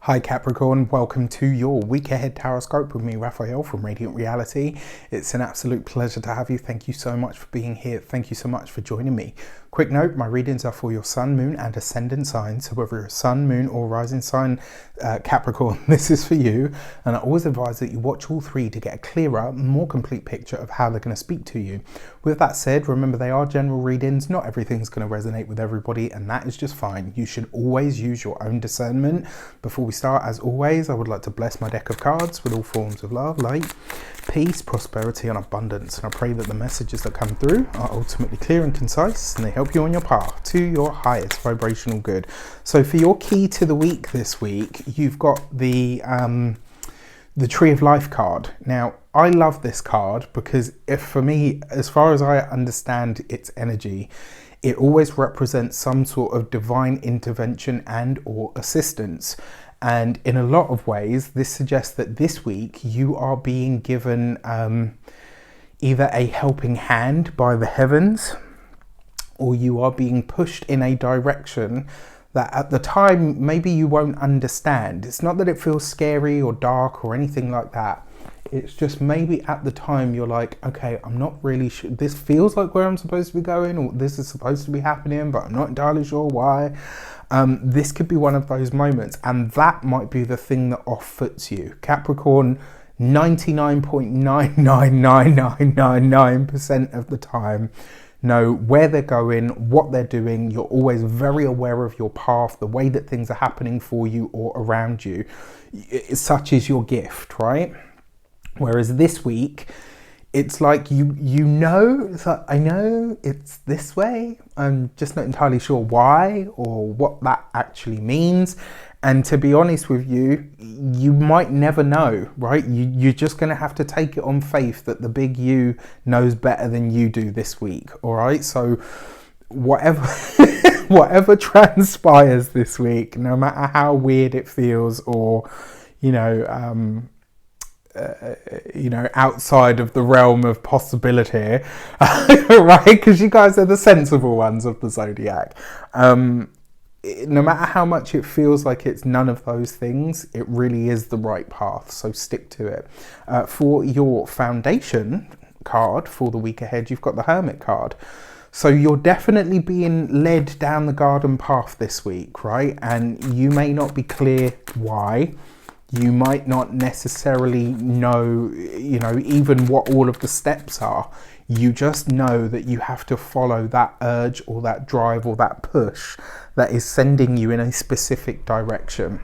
Hi Capricorn, welcome to your week ahead tarot with me, Raphael from Radiant Reality. It's an absolute pleasure to have you. Thank you so much for being here. Thank you so much for joining me. Quick note, my readings are for your sun, moon and ascendant signs. So whether you're a sun, moon or rising sign Capricorn, this is for you. And I always advise that you watch all three to get a clearer, more complete picture of how they're going to speak to you. With that said, remember they are general readings. Not everything's going to resonate with everybody, and that is just fine. You should always use your own discernment. Before we start, as always, I would like to bless my deck of cards with all forms of love, light, peace, prosperity and abundance. And I pray that the messages that come through are ultimately clear and concise, and they help you on your path to your highest vibrational good. So for your key to the week this week, you've got the Tree of Life card. Now, I love this card because for me, as far as I understand its energy, it always represents some sort of divine intervention and or assistance. And in a lot of ways, this suggests that this week you are being given either a helping hand by the heavens, or you are being pushed in a direction that at the time maybe you won't understand. It's not that it feels scary or dark or anything like that. It's just maybe at the time you're like, okay, I'm not really sure. This feels like where I'm supposed to be going, or this is supposed to be happening, but I'm not entirely sure why. This could be one of those moments, and that might be the thing that off-puts you. Capricorn, 99.999999% of the time, know where they're going, what they're doing. You're always very aware of your path, the way that things are happening for you or around you. Such is your gift, right? Whereas this week, it's like you know, it's like, I know it's this way. I'm just not entirely sure why or what that actually means. And to be honest with you, you might never know, right? You're just going to have to take it on faith that the big you knows better than you do this week, all right? So whatever whatever transpires this week, no matter how weird it feels or, outside of the realm of possibility, right? Because you guys are the sensible ones of the zodiac. No matter how much it feels like it's none of those things, it really is the right path. So stick to it. For your foundation card for the week ahead, you've got the Hermit card. So you're definitely being led down the garden path this week, right? And you may not be clear why. You might not necessarily know, even what all of the steps are. You just know that you have to follow that urge or that drive or that push that is sending you in a specific direction.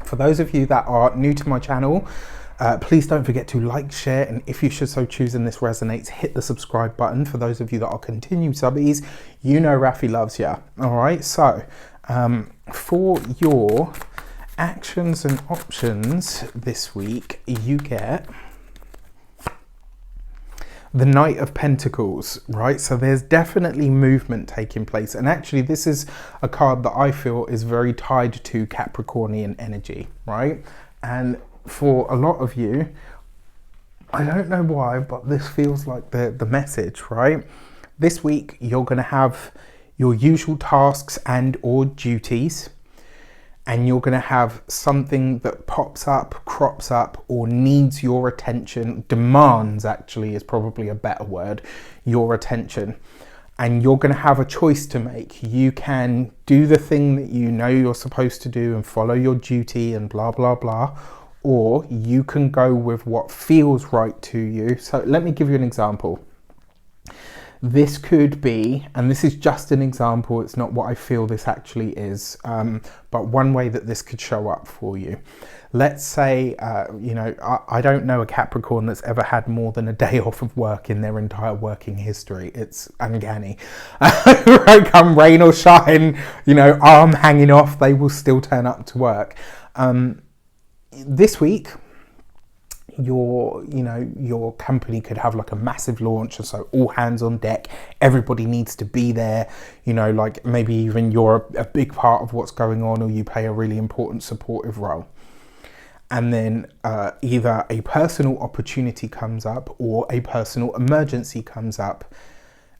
For those of you that are new to my channel, please don't forget to like, share, and if you should so choose and this resonates, hit the subscribe button. For those of you that are continued subbies, you know Rafi loves ya. All right, so for your actions and options this week, you get the Knight of Pentacles, right? So there's definitely movement taking place. And actually, this is a card that I feel is very tied to Capricornian energy, right? And for a lot of you, I don't know why, but this feels like the message, right? This week, you're going to have your usual tasks and or duties. And you're going to have something that pops up, crops up, or needs your attention, demands actually is probably a better word, your attention. And you're going to have a choice to make. You can do the thing that you know you're supposed to do and follow your duty and blah, blah, blah. Or you can go with what feels right to you. So let me give you an example. This could be, and this is just an example, it's not what I feel this actually is, but one way that this could show up for you. Let's say, I don't know a Capricorn that's ever had more than a day off of work in their entire working history. It's uncanny. Right, come rain or shine, arm hanging off, they will still turn up to work. This week, your company could have like a massive launch, and so all hands on deck, everybody needs to be there, like maybe even you're a big part of what's going on, or you play a really important supportive role. And then either a personal opportunity comes up or a personal emergency comes up,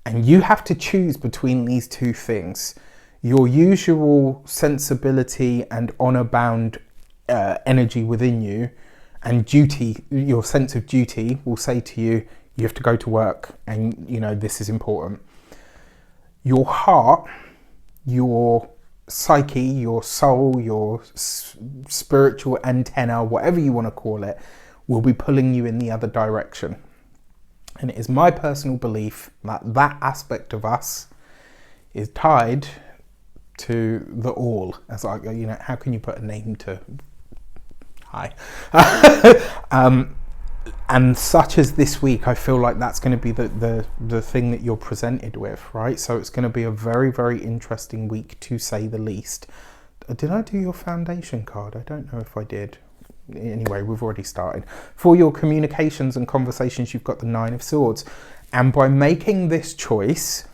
and you have to choose between these two things. Your usual sensibility and honor bound energy within you, and duty, your sense of duty will say to you, you have to go to work, and you know this is important. Your heart, your psyche, your soul, your spiritual antenna, whatever you want to call it, will be pulling you in the other direction. And it is my personal belief that that aspect of us is tied to the all. As like, you know, how can you put a name to hi? And such as this week, I feel like that's going to be the thing that you're presented with, right? So it's going to be a very, very interesting week, to say the least. Did I do your foundation card? I don't know if I did. Anyway, we've already started. For your communications and conversations, you've got the 9 of Swords. And by making this choice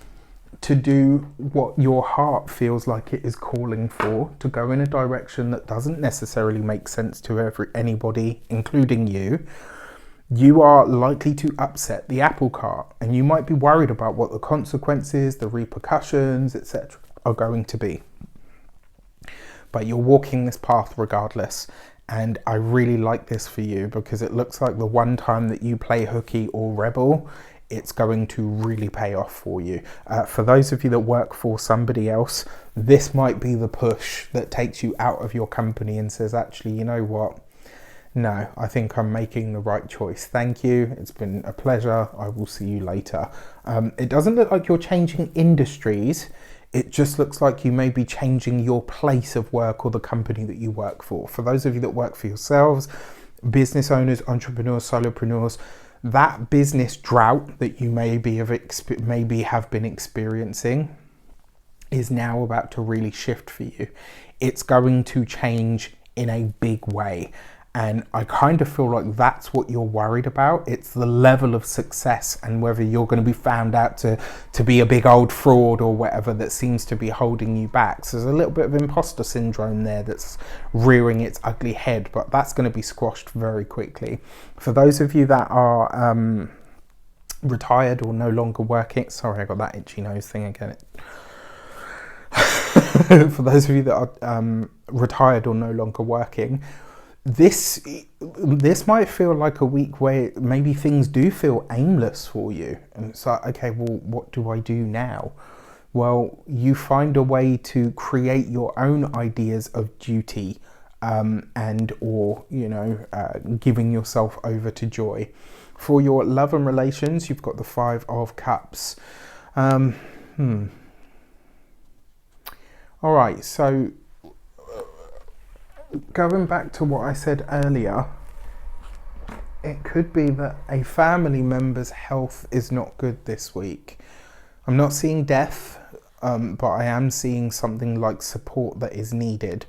to do what your heart feels like it is calling for, to go in a direction that doesn't necessarily make sense to anybody, including you, you are likely to upset the apple cart, and you might be worried about what the consequences, the repercussions, etc. are going to be. But you're walking this path regardless, and I really like this for you, because it looks like the one time that you play hooky or rebel, it's going to really pay off for you. For those of you that work for somebody else, this might be the push that takes you out of your company and says, actually, you know what? No, I think I'm making the right choice. Thank you. It's been a pleasure. I will see you later. It doesn't look like you're changing industries. It just looks like you may be changing your place of work or the company that you work for. For those of you that work for yourselves, business owners, entrepreneurs, solopreneurs, that business drought that you maybe have been experiencing is now about to really shift for you. It's going to change in a big way. And I kind of feel like that's what you're worried about. It's the level of success and whether you're going to be found out to be a big old fraud or whatever that seems to be holding you back. So there's a little bit of imposter syndrome there that's rearing its ugly head, but that's going to be squashed very quickly. For those of you that are retired or no longer working, sorry, I got that itchy nose thing again. For those of you that are retired or no longer working, this might feel like a week where maybe things do feel aimless for you, and it's like, okay, well, what do I do now? Well, you find a way to create your own ideas of duty, and or giving yourself over to joy. For your love and relations, you've got the 5 of Cups. All right, so going back to what I said earlier, it could be that a family member's health is not good this week. I'm not seeing death, but I am seeing something like support that is needed.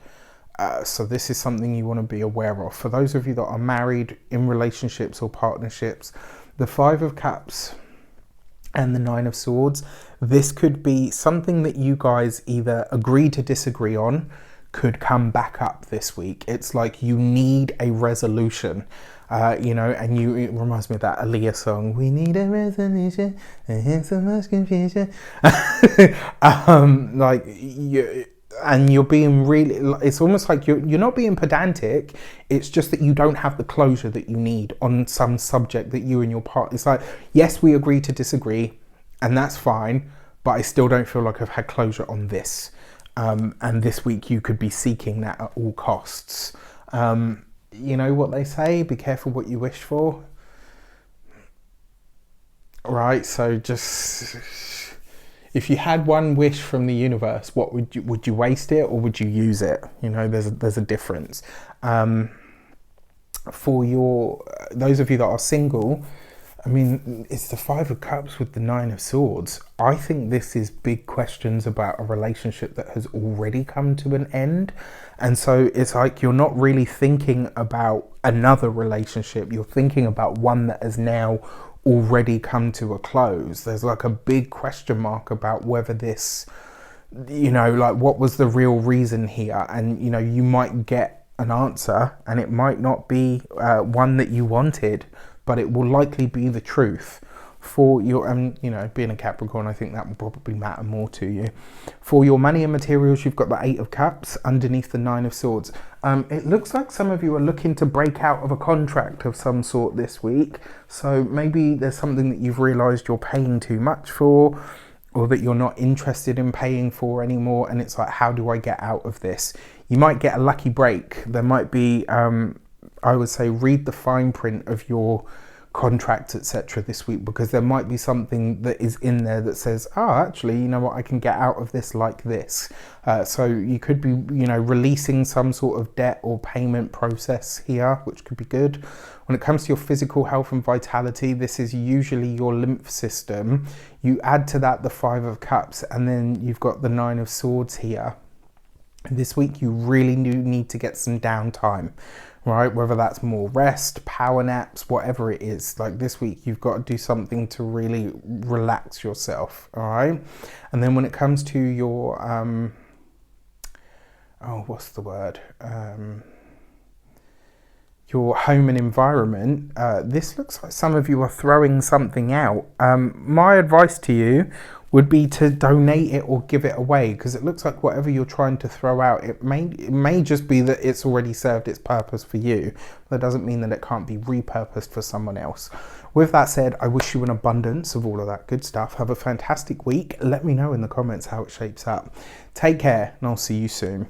So this is something you want to be aware of. For those of you that are married, in relationships or partnerships, the 5 of Cups and the 9 of Swords, this could be something that you guys either agree to disagree on, could come back up this week. It's like you need a resolution, and it reminds me of that Aaliyah song, we need a resolution, there's so much confusion. You're being really, it's almost like you're not being pedantic, it's just that you don't have the closure that you need on some subject that you and your partner, it's like, yes, we agree to disagree, and that's fine, but I still don't feel like I've had closure on this. And this week you could be seeking that at all costs. You know what they say, be careful what you wish for. Right, so just, if you had one wish from the universe, what would you waste it or would you use it? You know, there's a difference. For those of you that are single, I mean, it's the 5 of Cups with the 9 of Swords. I think this is big questions about a relationship that has already come to an end. And so it's like you're not really thinking about another relationship. You're thinking about one that has now already come to a close. There's like a big question mark about whether this, what was the real reason here? And, you might get an answer and it might not be one that you wanted, but it will likely be the truth. For your, being a Capricorn, I think that will probably matter more to you. For your money and materials, you've got the 8 of Cups underneath the 9 of Swords. It looks like some of you are looking to break out of a contract of some sort this week. So maybe there's something that you've realised you're paying too much for, or that you're not interested in paying for anymore. And it's like, how do I get out of this? You might get a lucky break. There might be, I would say, read the fine print of your contracts, etc. this week, because there might be something that is in there that says, oh, actually, you know what, I can get out of this like this. So you could be, you know, releasing some sort of debt or payment process here, which could be good. When it comes to your physical health and vitality, this is usually your lymph system. You add to that the 5 of Cups, and then you've got the 9 of Swords here. This week you really do need to get some downtime, right? Whether that's more rest, power naps, whatever it is. Like this week you've got to do something to really relax yourself, all right? And then when it comes to your what's the word, your home and environment, this looks like some of you are throwing something out. My advice to you would be to donate it or give it away, because it looks like whatever you're trying to throw out, it may just be that it's already served its purpose for you. That doesn't mean that it can't be repurposed for someone else. With that said, I wish you an abundance of all of that good stuff. Have a fantastic week. Let me know in the comments how it shapes up. Take care, and I'll see you soon.